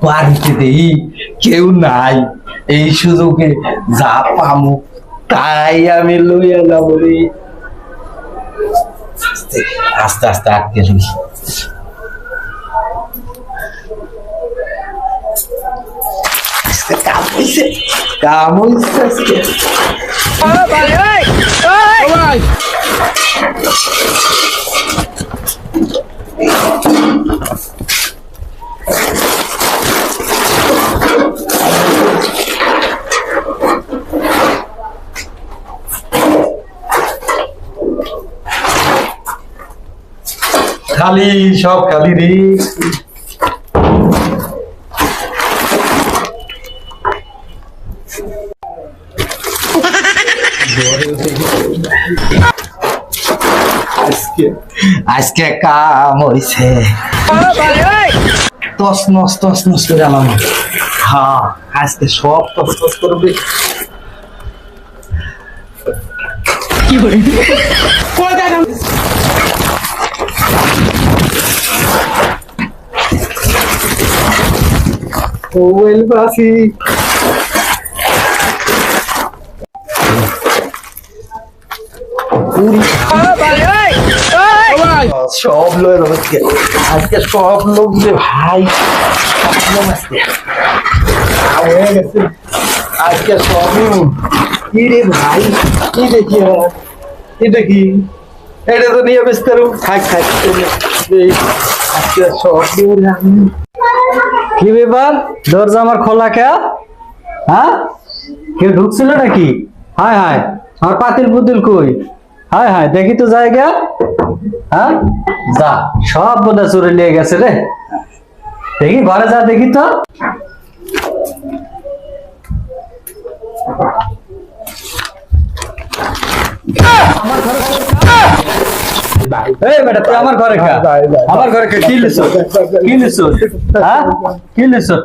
বাড়িতে দেই কেউ নাই, এই সুযোগে যা পামু তাই আমি লইয়া যাব রে। আস্তে আস্তে আটকে লই। আজকে কাম হইছে, কাম হইছে আজকে। খালি সব খালি রে। আজকে কাম হইছে, তস নস করে আলাম। হ্যাঁ আজকে সব তস করবে। মোবাইল পাশি সব লোক আজকে সব লোক যে ভাই আজকে সব কি রে ভাই, কি দেখি এটা কি, এটা তো নিয়ে ব্যস্ত থাক থাক। আজকে সব কি ব্যাপার, দরজা আমার খোলা কে? হ্যাঁ, কেউ ঢুকছিল নাকি? হায় হায়, আমার পাতিল পুতিল কই? হায় হায়, দেখি তো জায়গা। হ্যাঁ যা, সব বোধহয় চুরি নিয়ে গেছে রে। দেখি ঘরে যা, দেখি তো। এই বেটা, তুই আমার ঘরে খা, আমার ঘরে খা। কি লিসো, কি লিসো? হ্যাঁ কি লিসো?